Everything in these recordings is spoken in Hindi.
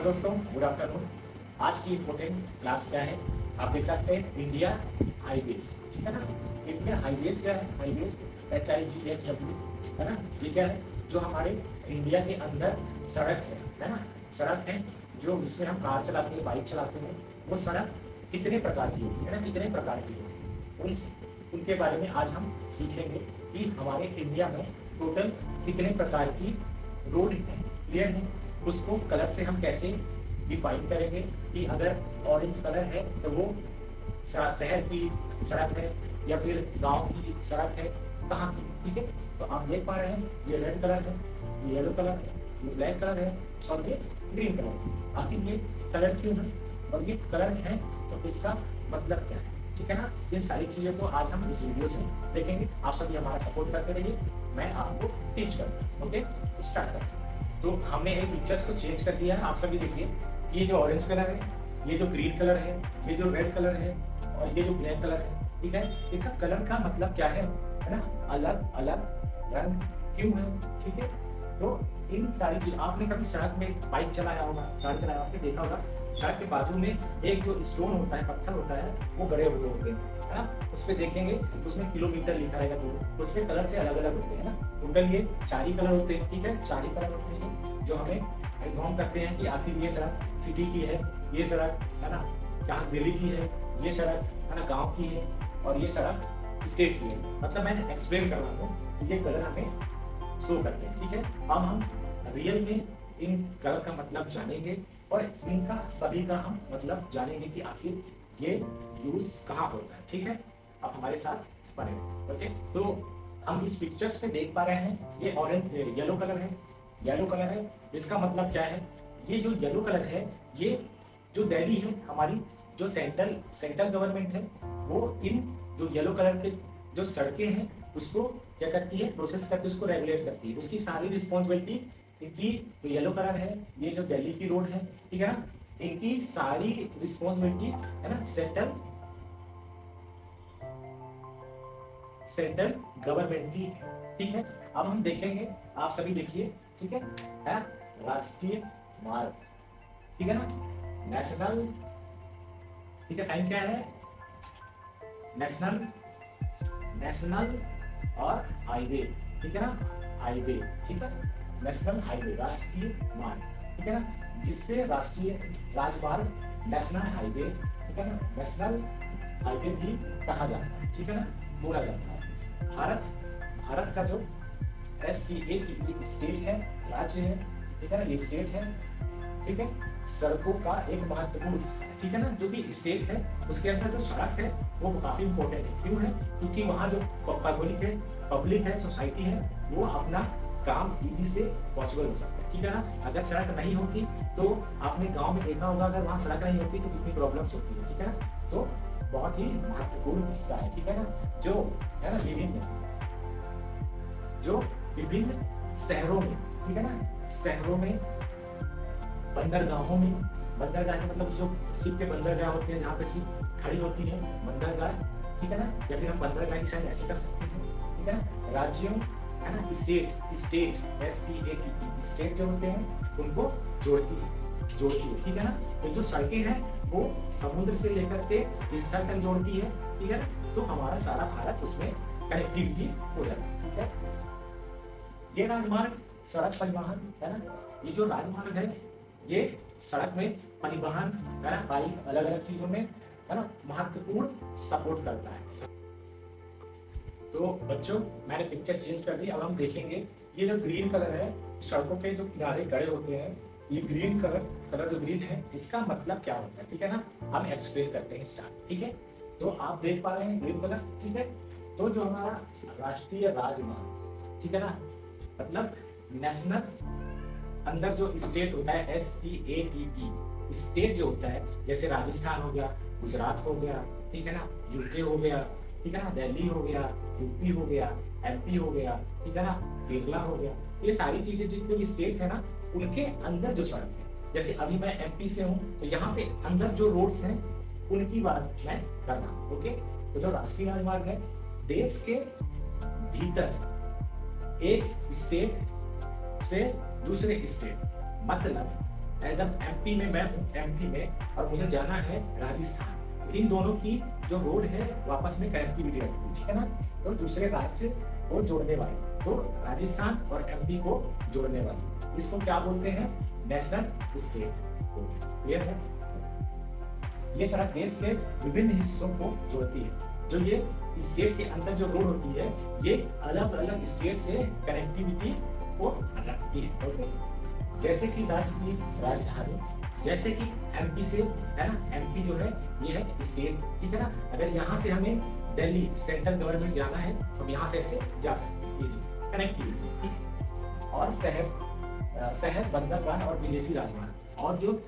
दोस्तों, गुड आफ्टरनून। आज की इम्पोर्टेंट क्लास क्या है आप देख सकते हैं। इंडिया हाईवेज, ठीक है ना। इंडिया हाईवेज क्या है? हाईवेज HIGHW है ना। ये क्या है? जो हमारे इंडिया के अंदर सड़क है ना। सड़क है जो जिसमें हम कार चलाते हैं, बाइक चलाते हैं। वो सड़क कितने प्रकार की होती है ना, कितने प्रकार की होती है उनके बारे में आज हम सीखेंगे कि हमारे इंडिया में टोटल कितने प्रकार की रोड है, क्लियर है। उसको कलर से हम कैसे डिफाइन करेंगे कि अगर ऑरेंज कलर है तो वो शहर की सड़क है या फिर गांव की सड़क है, कहाँ की, ठीक है। तो आप देख पा रहे हैं ये रेड कलर है, ये येलो कलर है, ये ब्लैक कलर है और ये ग्रीन कलर है। आखिर ये कलर क्यों है और ये कलर है तो इसका मतलब क्या है, ठीक है ना। ये सारी चीजें को आज हम इस वीडियो से देखेंगे। आप सभी हमारा सपोर्ट करते रहिए, मैं आपको टीच करूँगा। ओके, स्टार्ट करते हैं। तो हमने इन पिक्चर्स को चेंज कर दिया है। आप सभी देखिए, ये जो ऑरेंज कलर है, ये जो ग्रीन कलर है, ये जो रेड कलर है और ये जो ब्लैक कलर है, ठीक है। इनका कलर का मतलब क्या है ना, अलग अलग रंग क्यों है, ठीक है। तो इन सारी चीज आपने कभी सड़क में बाइक चलाया होगा, कार चलाया होगा, देखा होगा सड़क के बाजू में एक जो स्टोन होता है, पत्थर होता है, वो गड़े हुए होते हैं, है ना। उस पर देखेंगे उसमें किलोमीटर लिखा रहेगा दूर, उसमें कलर से अलग अलग होते हैं ना। टोटल ये 4 ही कलर होते हैं, ठीक है। 4 ही कलर होते हैं जो हमें इन्फॉर्म करते हैं कि आखिर ये सड़क सिटी की है, ये सड़क है ना जहाँ दिल्ली की है, ये सड़क है ना गाँव की है और ये सड़क स्टेट की है। मतलब मैंने एक्सप्लेन कर रहा हूँ, ये कलर हमें शो करते हैं, ठीक है। अब हम रियल में इन कलर का मतलब जानेंगे और इनका सभी का हम मतलब जानेंगे कि आखिर ये यूज कहाँ होता है, ठीक है। अब हमारे साथ बने, ओके। तो हम इस पिक्चर्स पे देख पा रहे हैं ये ऑरेंज येलो कलर है, येलो कलर है। इसका मतलब क्या है? ये जो येलो कलर है, ये जो दिल्ली है हमारी, जो सेंट्रल गवर्नमेंट है, वो इन जो येलो कलर के जो सड़कें हैं उसको क्या करती है, प्रोसेस करती है, उसको रेगुलेट करती है। उसकी सारी रिस्पॉन्सिबिलिटी इनकी जो येलो कलर है, ये जो दिल्ली की रोड है, ठीक है ना, इनकी सारी रिस्पॉन्सिबिलिटी है ना सेंट्रल गवर्नमेंट की है, ठीक है। अब हम देखेंगे, आप सभी देखिए, ठीक है राष्ट्रीय मार्ग, ठीक है ना, नेशनल, ठीक है। साइन क्या है? नेशनल और हाईवे, ठीक है ना, हाईवे, ठीक है। नेशनल हाईवे, राष्ट्रीय मार्ग, ठीक है ना, जिससे राष्ट्रीय राजमार्ग नेशनल हाईवे, ठीक है ना, नेशनल हाईवे भी कहा जाता है, ठीक है ना, बोला जाता है। भारत का जो STAT स्टेट है, राज्य है, ठीक है ना, ये स्टेट है, ठीक है। सड़कों का एक महत्वपूर्ण हिस्सा, ठीक है ना, जो कि स्टेट है उसके अंदर जो सड़क है वो काफी इंपॉर्टेंट है। क्यों है? क्योंकि वहाँ जो पब्लिक है, सोसाइटी है, वो अपना काम इजी से पॉसिबल हो सकता है, ठीक है ना। अगर सड़क नहीं होती तो आपने गांव में देखा होगा, अगर वहाँ सड़क नहीं होती तो कितनी प्रॉब्लम्स होती है, ठीक है ना। तो बहुत ही महत्वपूर्ण हिस्सा है, ठीक है ना, जो है ना विभिन्न शहरों में, ठीक है ना, शहरों में, बंदरगाहों में, बंदरगाह मतलब जो शिप के बंदरगाह होते हैं जहाँ पे शिप खड़ी होती है, बंदरगाह, ठीक है ना, या फिर हम बंदरगाह की शायद ऐसे कर सकते हैं, ठीक है ना। राज्यों है ना, स्टेट STAT स्टेट जो होते हैं उनको जोड़ती है, ठीक है ना। तो जो सड़कें हैं वो समुद्र से लेकर के स्थल तक जोड़ती है, ठीक है ना। तो हमारा सारा भारत उसमें कनेक्टिविटी हो जाता है, ठीक है। ये राजमार्ग सड़क परिवहन है ना, ये जो राजमार्ग है ये सड़क में परिवहन है ना, बाइक अलग अलग चीजों में है ना महत्वपूर्ण सपोर्ट करता है। तो बच्चों, मैंने पिक्चर चेंज कर दी। अब हम देखेंगे ये जो ग्रीन कलर है, सड़कों के जो किनारे गड़े होते हैं, ये ग्रीन कलर जो ग्रीन है, इसका मतलब क्या होता है, ठीक है ना। हम एक्सप्लेन करते हैं, स्टार्ट, ठीक है। तो आप देख पा रहे हैं ग्रीन कलर, ठीक है। तो जो हमारा राष्ट्रीय राजमार्ग, ठीक है ना, मतलब नेशनल अंदर जो स्टेट होता है STATE स्टेट जो होता है, जैसे राजस्थान हो गया, गुजरात हो गया, ठीक है ना, यूके हो गया, ठीक है ना, दिल्ली हो गया, यूपी हो गया, MP हो गया, ठीक है ना, केरला हो गया। ये सारी चीजें जितने भी स्टेट है ना, उनके अंदर जो सड़क है, जैसे अभी मैं MP से हूँ तो यहाँ पे अंदर जो रोड्स हैं उनकी बात मैं कर रहा हूँ, ओके। तो जो राष्ट्रीय राजमार्ग है, देश के भीतर एक स्टेट से दूसरे स्टेट, मतलब एकदम एमपी में, मैं हूँ एमपी में और मुझे जाना है राजस्थान, इन दोनों की जो रोड है वापस में कनेक्टिविटी रखती है, ठीक है ना। तो दूसरे राज्य को जोड़ने वाली, तो राजस्थान और एमपी को जोड़ने वाली, इसको क्या बोलते हैं, नेशनल स्टेट। क्लियर है। ये सड़क देश के विभिन्न हिस्सों को जोड़ती है। जो ये स्टेट के अंदर जो रोड होती है ये अलग अलग स्टेट से कनेक्टिविटी को रखती है। ओके, जैसे कि राज्य की राजधानी, जैसे कि एमपी से, है ना, एमपी जो है ये है स्टेट, ठीक है ना। अगर यहाँ से हमें दिल्ली सेंट्रल गवर्नमेंट जाना है तो हम यहाँ से ऐसे जा सकते हैं, इजी कनेक्टिविटी, ठीक है। और शहर बंदरगाह और विदेशी राजमार्ग, और जो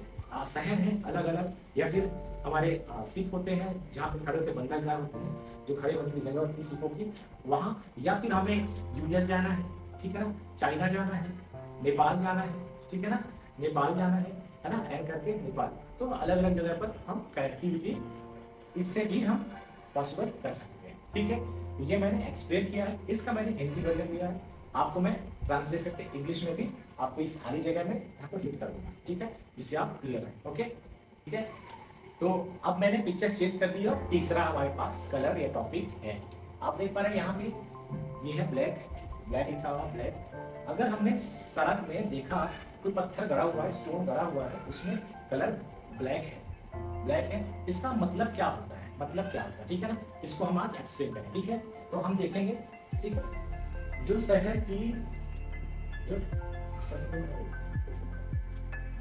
शहर हैं अलग अलग, या फिर हमारे शिप होते हैं जहाँ पे खड़े होते बंदरगाह होते हैं, जो खड़े होने की जगह होती है शिपों की वहाँ, या फिर हमें यूएस जाना है, ठीक है ना, चाइना जाना है, नेपाल जाना है, ठीक है ना, नेपाल जाना है ना, एंड करके नेपाल। तो अलग अलग जगह पर हम कनेक्टिविटी इससे भी हम पॉसिबल कर सकते हैं, ठीक है। तो ये मैंने एक्सप्लेन किया है, इसका मैंने हिंदी वर्जन दिया है, आपको मैं ट्रांसलेट करके इंग्लिश में भी आपको इस खाली जगह में यहाँ पर फिट कर दूंगा, ठीक है, जिससे आप क्लियर है। ओके, ठीक है। तो अब मैंने पिक्चर चेंज कर दी और तीसरा हमारे पास कलर या टॉपिक है। आप देख पा रहे हैं यहाँ पे ये है ब्लैक, ब्लैक लिखा हुआ ब्लैक। अगर हमने सड़क में देखा कोई पत्थर गड़ा हुआ है, स्टोन गड़ा हुआ है, उसमें कलर ब्लैक है, ब्लैक है, इसका मतलब क्या होता है, मतलब क्या होता है, ठीक है ना, इसको हम आज एक्सप्लेन करें, ठीक है। तो हम देखेंगे, ठीक है, जो शहर की जो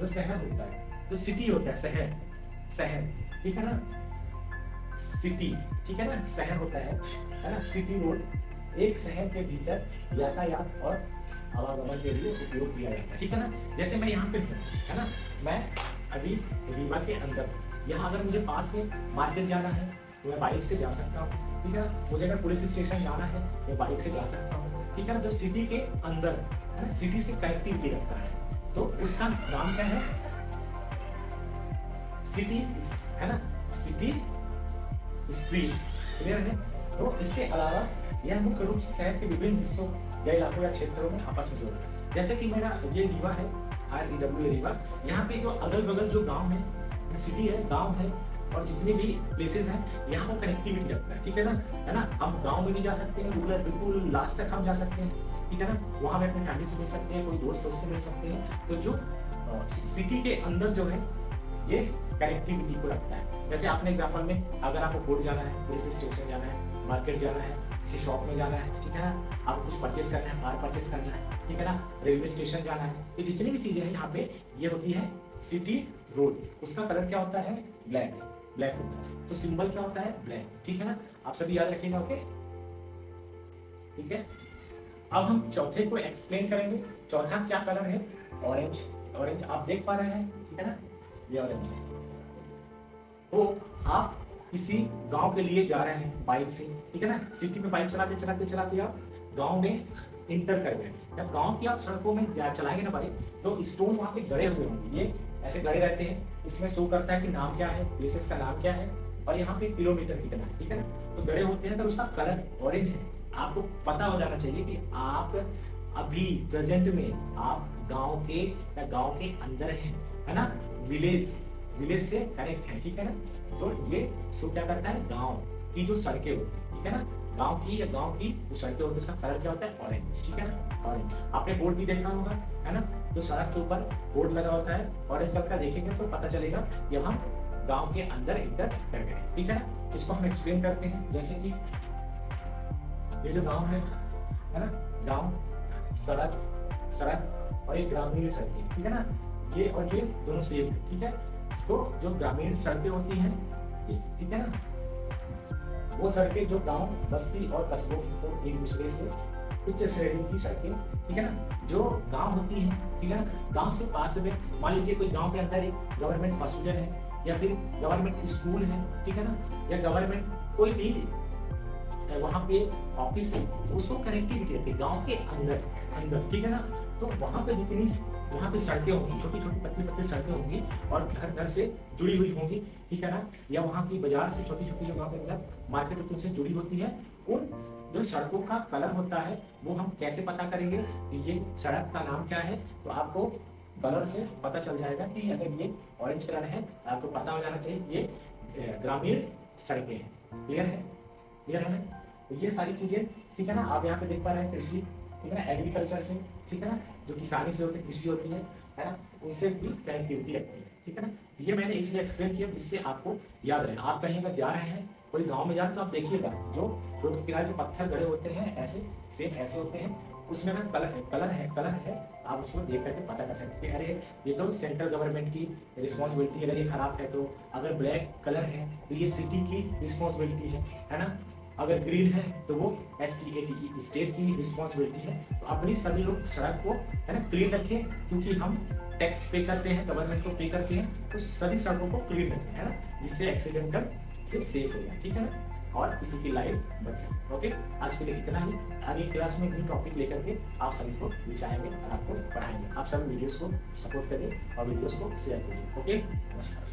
शहर होता है, जो सिटी होता है, शहर, ठीक है ना, सिटी, ठीक है ना, शहर होता है ना, सिटी रोड एक शहर के भीतर यातायात और आवागमन के लिए उपयोग किया जाता है, ठीक है ना। जैसे मैं यहाँ पे हूँ, है ना, मैं अभी रीवा के अंदर, यहाँ अगर मुझे पास में मार्केट जाना है तो मैं बाइक से जा सकता हूँ, ठीक है ना। मुझे अगर पुलिस स्टेशन जाना है मैं बाइक से जा सकता हूँ, ठीक है ना। जो सिटी के अंदर है ना, सिटी से कनेक्टिविटी रखता है, तो उसका नाम क्या है, सिटी, है ना, सिटी स्ट्रीट। क्लियर है। तो इसके अलावा यह मुख्य रूप से शहर के विभिन्न हिस्सों या इलाकों या क्षेत्रों में आपस में जोड़ता है। जैसे कि मेरा ये रीवा है, REWA रीवा, यहाँ पे जो अगल बगल जो गांव है, सिटी है, गांव है, और जितने भी प्लेसेस हैं यहाँ पर कनेक्टिविटी रखता है, ठीक है ना। हम गांव में भी जा सकते हैं, रूरल बिल्कुल लास्ट तक हम जा सकते हैं, ठीक है ना। वहाँ में अपनी फैमिली से मिल सकते हैं, कोई दोस्त से मिल सकते हैं। तो जो सिटी के अंदर जो है ये कनेक्टिविटी को रखता है। जैसे आपने एग्जाम्पल में, अगर आपको कोर्ट जाना है, पुलिस स्टेशन जाना है, मार्केट जाना है, किसी शॉप में जाना है, ठीक है ना, आपको कुछ परचेस करना है, कार परचेस करना है, ठीक है ना, रेलवे स्टेशन जाना है, ये जितनी भी चीजें हैं यहाँ पे ये होती है सिटी रोड। उसका कलर क्या होता है, ब्लैक, ब्लैक होता है। तो सिंबल क्या होता है, ब्लैक, ठीक है ना। आप सभी याद रखिएगा, ओके, ठीक है। अब हम चौथे को एक्सप्लेन करेंगे। चौथा क्या कलर है, ऑरेंज, ऑरेंज आप देख पा रहे हैं, ठीक है ना, ये ऑरेंज है। तो आप किसी गांव के लिए जा रहे हैं बाइक से, ठीक है ना, सिटी में बाइक चलाते चलाते चलाते आप गांव में इंटर कर गए। जब गांव की आप सड़कों में चलाएंगे ना बाइक, तो स्टोन वहां पे गड़े हुए होंगे, ये ऐसे गड़े रहते हैं, इसमें शो करता है कि नाम क्या है, प्लेसेस का नाम क्या है, और यहाँ पे किलोमीटर कितना है, ठीक है ना। तो गड़े होते हैं, तो उसका कलर ऑरेंज है। आपको पता हो जाना चाहिए कि आप अभी प्रेजेंट में आप गांव के या गांव के अंदर हैं, है ना, विलेज से कनेक्ट है, ठीक है ना। तो ये शो क्या करता है, गांव की जो सड़कें होती है, ठीक है ना, गांव की जो सड़कें होती है, उसका कलर क्या होता है, ऑरेंज, ठीक है ना, ऑरेंज। आपने बोर्ड भी देखा होगा, है ना, जो सड़क के ऊपर बोर्ड लगा होता है ऑरेंज कलर का, देखेंगे तो पता चलेगा कि अब हम गांव के अंदर इंटर कर गए, ठीक है ना। इसको हम एक्सप्लेन करते हैं। जैसे कि ये जो गांव है ना, गांव, सड़क और एक ग्रामीण सड़कें, ठीक है ना, ये और ये दोनों सेम, ठीक है। तो जो ग्रामीण सड़कें होती हैं, ठीक है ना, वो सड़कें जो गांव, बस्ती और कस्बों को एक दूसरे से उच्च श्रेणी की सड़कें, ठीक है ना, जो गांव होती हैं, ठीक है ना, गांव से पास में, मान लीजिए कोई गांव के अंदर एक गवर्नमेंट हॉस्पिटल है, या फिर गवर्नमेंट स्कूल है, ठीक है ना, या गवर्नमेंट कोई भी वहाँ पे ऑफिस है, उसको कनेक्टिविटी रहती है गांव के अंदर, ठीक है ना। तो वहाँ पे जितनी वहाँ पे सड़कें होंगी, छोटी छोटी पतली पतली सड़कें होंगी, और घर घर से जुड़ी हुई होंगी, ठीक है ना, या वहाँ की बाजार से छोटी छोटी जो वहाँ पे अंदर मार्केट होती है उनसे जुड़ी होती है। उन जो सड़कों का कलर होता है वो हम कैसे पता करेंगे कि ये सड़क का नाम क्या है, तो आपको कलर से पता चल जाएगा कि अगर ये ऑरेंज कलर है आपको पता हो जाना चाहिए ये ग्रामीण सड़कें हैं। क्लियर है? क्लियर है ना? तो ये सारी चीजें, ठीक है ना, आप यहाँ पे देख पा रहे हैं कृषि, ठीक है ना, एग्रीकल्चर से, ठीक है ना, जो किसानी से होती है, कृषि होती है ना, उनसे भी कनेक्टिविटी रखती है, ठीक है ना। ये मैंने इसलिए एक्सप्लेन किया जिससे आपको याद रहे। आप कहीं अगर जा रहे हैं, कोई गांव में जा रहे हैं, तो आप देखिएगा जो रोड के किनारे जो पत्थर गड़े होते हैं ऐसे सेम ऐसे होते हैं, उसमें अगर कलर है आप उसको देख करके पता कर सकते हैं, अरे ये तो सेंट्रल गवर्नमेंट की रिस्पॉन्सिबिलिटी, अगर ये खराब है तो, अगर ब्लैक कलर है तो ये सिटी की रिस्पॉन्सिबिलिटी है ना, अगर ग्रीन है तो वो STAT स्टेट की रिस्पॉन्सिबिलिटी है। तो अपनी सभी लोग सड़क को, है ना, क्लीन रखें, क्योंकि हम टैक्स पे करते हैं, गवर्नमेंट को पे करते हैं, तो सभी सड़कों को क्लीन रखें, है ना, जिससे एक्सीडेंटल से सेफ हो जाए, ठीक है ना, और किसी की लाइफ बच सके। ओके, आज के लिए इतना ही। अगली क्लास में न्यू टॉपिक लेकर के आप सभी को बिछाएंगे और आपको पढ़ाएंगे। आप सभी वीडियोस को सपोर्ट करिए और वीडियोस को शेयर कीजिए। ओके, नमस्कार।